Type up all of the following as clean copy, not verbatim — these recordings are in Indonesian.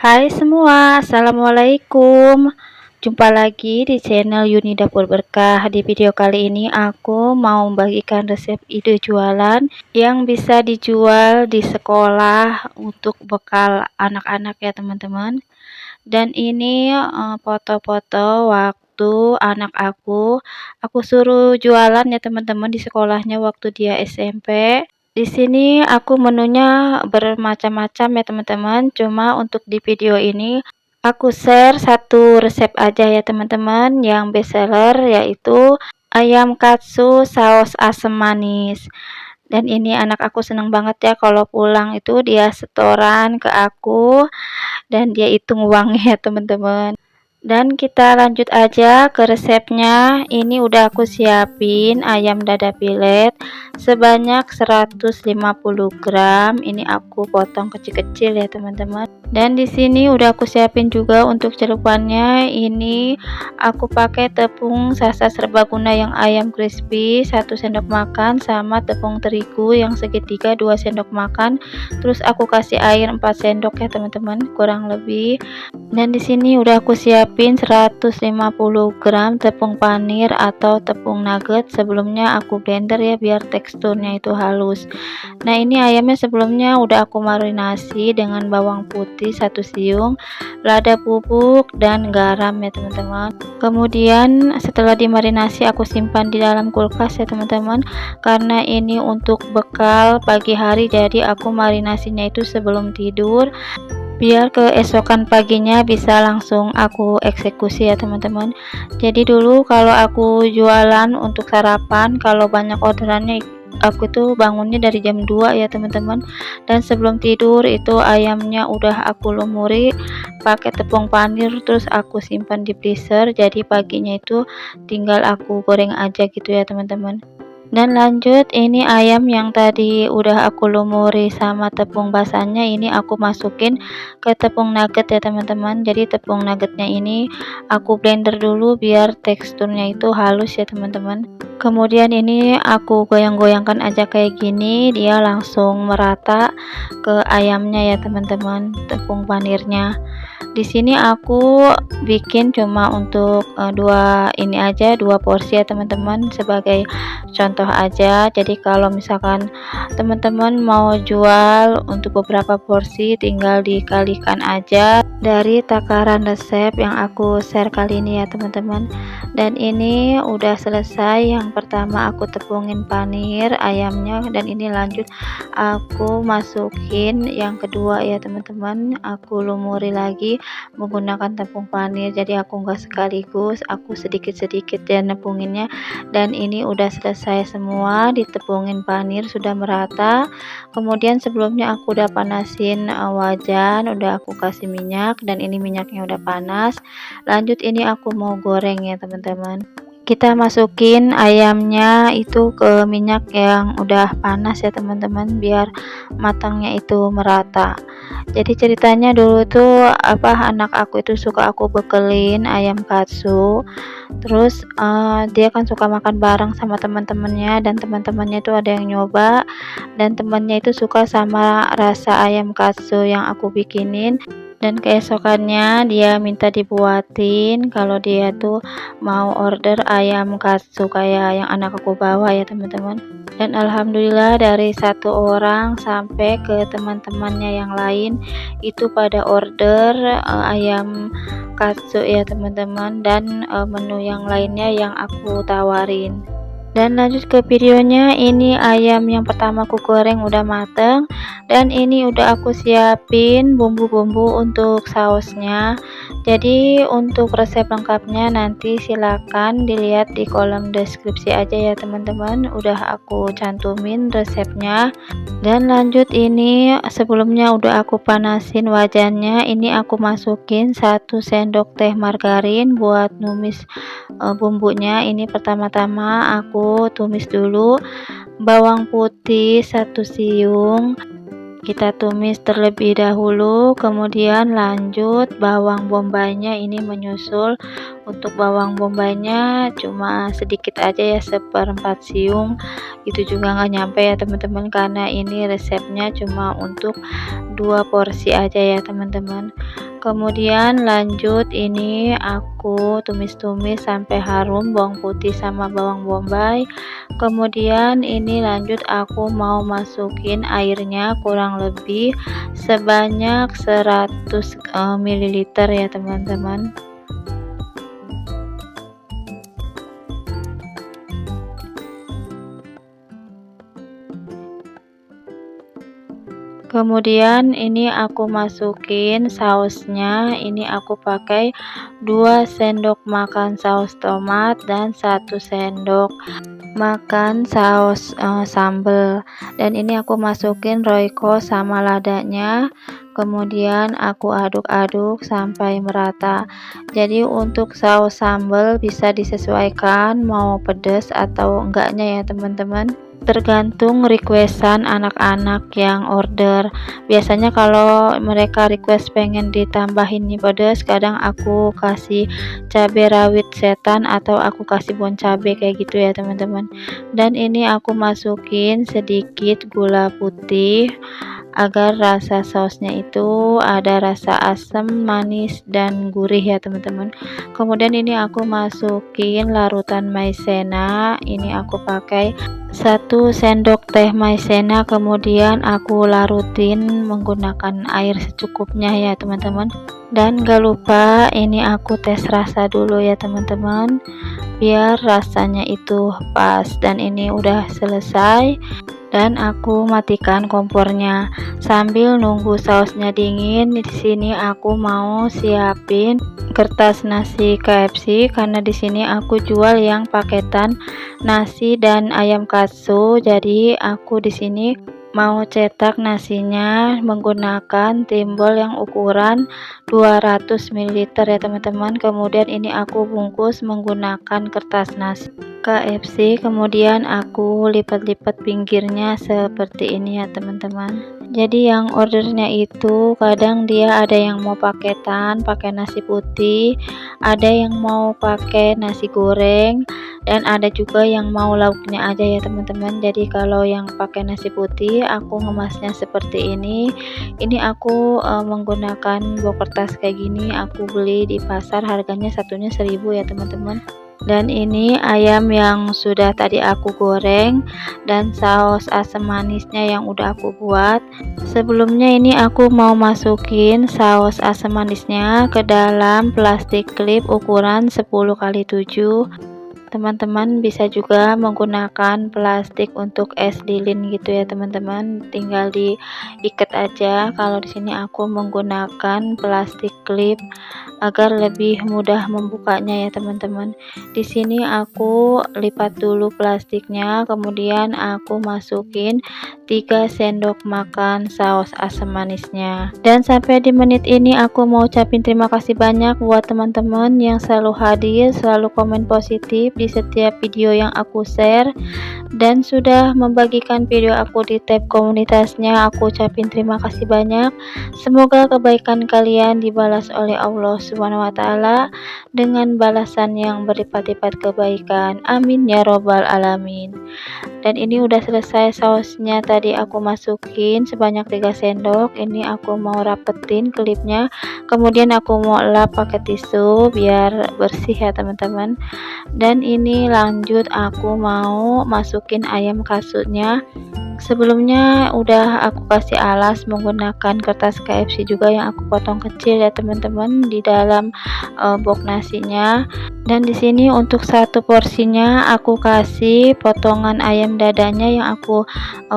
Hai semua, assalamualaikum. Jumpa lagi di channel Yuni Dapur Berkah. Di video kali ini aku mau membagikan resep ide jualan yang bisa dijual di sekolah untuk bekal anak-anak ya teman-teman. Dan ini foto-foto waktu anak aku suruh jualan ya teman-teman di sekolahnya waktu dia SMP. Di sini aku menunya bermacam-macam ya teman-teman, cuma untuk di video ini aku share satu resep aja ya teman-teman yang best seller, yaitu ayam katsu saus asam manis. Dan ini anak aku senang banget ya kalau pulang itu dia setoran ke aku dan dia hitung uangnya teman-teman. Dan kita lanjut aja ke resepnya. Ini udah aku siapin ayam dada pilet sebanyak 150 gram. Ini aku potong kecil-kecil ya teman-teman. Dan di sini udah aku siapin juga untuk celupannya. Ini aku pakai tepung sasa serbaguna yang ayam crispy 1 sendok makan, sama tepung terigu yang segitiga 2 sendok makan. Terus aku kasih air 4 sendok ya teman-teman, kurang lebih. Dan di sini udah aku siapin 150 gram tepung panir atau tepung nugget. Sebelumnya aku blender ya biar teksturnya itu halus. Nah, ini ayamnya sebelumnya udah aku marinasi dengan bawang putih 1 siung, lada bubuk dan garam ya teman-teman. Kemudian setelah dimarinasi aku simpan di dalam kulkas ya teman-teman, karena ini untuk bekal pagi hari, jadi aku marinasinya itu sebelum tidur biar keesokan paginya bisa langsung aku eksekusi ya teman-teman. Jadi dulu kalau aku jualan untuk sarapan, kalau banyak orderannya aku tuh bangunnya dari jam 2 ya teman-teman, dan sebelum tidur itu ayamnya udah aku lumuri pakai tepung panir, terus aku simpan di freezer, jadi paginya itu tinggal aku goreng aja gitu ya teman-teman. Dan lanjut, ini ayam yang tadi udah aku lumuri sama tepung basahnya, ini aku masukin ke tepung nugget ya teman-teman. Jadi tepung nuggetnya ini aku blender dulu biar teksturnya itu halus ya teman-teman. Kemudian ini aku goyang-goyangkan aja kayak gini, dia langsung merata ke ayamnya ya teman-teman, tepung panirnya. Di sini aku bikin cuma untuk dua porsi ya teman-teman, sebagai contoh aja. Jadi kalau misalkan teman-teman mau jual untuk beberapa porsi, tinggal dikalikan aja dari takaran resep yang aku share kali ini ya teman-teman. Dan ini udah selesai. Yang pertama aku tepungin panir ayamnya, dan ini lanjut aku masukin yang kedua ya teman-teman, aku lumuri lagi menggunakan tepung panir. Jadi aku enggak sekaligus, aku sedikit-sedikit ya nepunginnya. Dan ini udah selesai semua, ditepungin panir sudah merata. Kemudian sebelumnya aku udah panasin wajan, udah aku kasih minyak, dan ini minyaknya udah panas. Lanjut ini aku mau goreng ya teman-teman. Kita masukin ayamnya itu ke minyak yang udah panas ya teman-teman, biar matangnya itu merata. Jadi ceritanya dulu tuh anak aku itu suka aku bekelin ayam katsu, terus dia kan suka makan bareng sama teman-temannya, dan teman-temannya itu ada yang nyoba, dan temannya itu suka sama rasa ayam katsu yang aku bikinin. Dan keesokannya dia minta dibuatin kalau dia tuh mau order ayam katsu kayak yang anak aku bawa ya teman-teman. Dan alhamdulillah dari satu orang sampai ke teman-temannya yang lain itu pada order ayam katsu ya teman-teman, dan menu yang lainnya yang aku tawarin. Dan lanjut ke videonya, ini ayam yang pertama aku goreng udah mateng, dan ini udah aku siapin bumbu-bumbu untuk sausnya. Jadi untuk resep lengkapnya nanti silakan dilihat di kolom deskripsi aja ya teman-teman, udah aku cantumin resepnya. Dan lanjut, ini sebelumnya udah aku panasin wajannya, ini aku masukin 1 sendok teh margarin buat numis bumbunya. Ini pertama-tama aku tumis dulu bawang putih 1 siung, kita tumis terlebih dahulu. Kemudian lanjut bawang bombaynya, ini menyusul. Untuk bawang bombaynya cuma sedikit aja ya, 1/4 siung, itu juga nggak nyampe ya teman-teman, karena ini resepnya cuma untuk 2 porsi aja ya teman-teman. Kemudian lanjut ini aku tumis-tumis sampai harum bawang putih sama bawang bombay. Kemudian ini lanjut aku mau masukin airnya kurang lebih sebanyak 100 ml ya teman-teman. Kemudian ini aku masukin sausnya, ini aku pakai 2 sendok makan saus tomat dan 1 sendok makan saus sambal, dan ini aku masukin royco sama ladanya. Kemudian aku aduk-aduk sampai merata. Jadi untuk saus sambal bisa disesuaikan mau pedas atau enggaknya ya teman-teman, tergantung requestan anak-anak yang order. Biasanya kalau mereka request pengen ditambahin nih pedas, kadang aku kasih cabai rawit setan atau aku kasih bon cabai kayak gitu ya teman-teman. Dan ini aku masukin sedikit gula putih agar rasa sausnya itu ada rasa asam, manis, dan gurih ya teman-teman. Kemudian ini aku masukin larutan maizena, ini aku pakai 1 sendok teh maizena, kemudian aku larutin menggunakan air secukupnya ya teman-teman. Dan gak lupa ini aku tes rasa dulu ya teman-teman, biar rasanya itu pas. Dan ini udah selesai dan aku matikan kompornya sambil nunggu sausnya dingin. Di sini aku mau siapin kertas nasi KFC karena di sini aku jual yang paketan nasi dan ayam katsu. Jadi aku di sini mau cetak nasinya menggunakan timbel yang ukuran 200 ml ya teman-teman. Kemudian ini aku bungkus menggunakan kertas nasi KFC, kemudian aku lipat-lipat pinggirnya seperti ini ya teman-teman. Jadi yang ordernya itu kadang dia ada yang mau paketan pakai nasi putih, ada yang mau pakai nasi goreng, dan ada juga yang mau lauknya aja ya teman-teman. Jadi kalau yang pakai nasi putih aku ngemasnya seperti ini. Ini aku menggunakan box kertas kayak gini, aku beli di pasar, harganya satunya 1000 ya teman-teman. Dan ini ayam yang sudah tadi aku goreng dan saus asam manisnya yang udah aku buat. Sebelumnya ini aku mau masukin saus asam manisnya ke dalam plastik klip ukuran 10x7. Teman-teman bisa juga menggunakan plastik untuk es lilin gitu ya teman-teman, tinggal diikat aja. Kalau di sini aku menggunakan plastik klip agar lebih mudah membukanya ya teman-teman. Di sini aku lipat dulu plastiknya, kemudian aku masukin 3 sendok makan saus asam manisnya. Dan sampai di menit ini aku mau ucapin terima kasih banyak buat teman-teman yang selalu hadir, selalu komen positif di setiap video yang aku share, dan sudah membagikan video aku di tab komunitasnya. Aku ucapin terima kasih banyak. Semoga kebaikan kalian dibalas oleh Allah Subhanahu wa Ta'ala dengan balasan yang berlipat-lipat kebaikan. Amin ya robbal alamin. Dan ini udah selesai sausnya, tadi aku masukin sebanyak 3 sendok. Ini aku mau rapetin klipnya, kemudian aku mau lap pakai tisu biar bersih ya teman-teman. Dan ini lanjut aku mau masukin ayam katsunya. Sebelumnya udah aku kasih alas menggunakan kertas KFC juga yang aku potong kecil ya teman-teman di dalam box nasinya. Dan di sini untuk satu porsinya aku kasih potongan ayam dadanya yang aku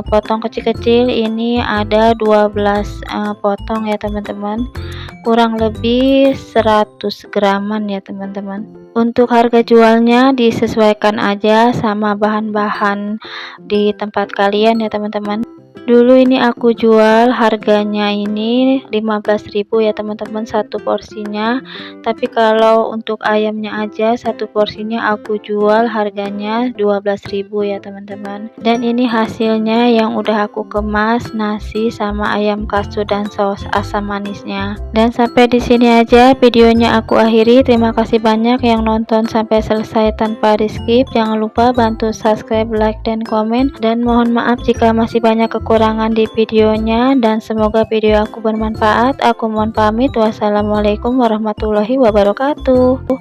potong kecil-kecil. Ini ada 12 potong ya teman-teman, kurang lebih 100 graman ya teman-teman. Untuk harga jualnya disesuaikan aja sama bahan-bahan di tempat kalian ya teman-teman. Dulu ini aku jual harganya ini 15.000 ya teman-teman satu porsinya, tapi kalau untuk ayamnya aja satu porsinya aku jual harganya 12.000 ya teman-teman. Dan ini hasilnya yang udah aku kemas, nasi sama ayam katsu dan saus asam manisnya. Dan sampai di sini aja videonya aku akhiri. Terima kasih banyak yang nonton sampai selesai tanpa di skip. Jangan lupa bantu subscribe, like, dan komen, dan mohon maaf jika masih banyak kekurangan kekurangan di videonya dan semoga video aku bermanfaat. Aku mohon pamit. Wassalamualaikum warahmatullahi wabarakatuh.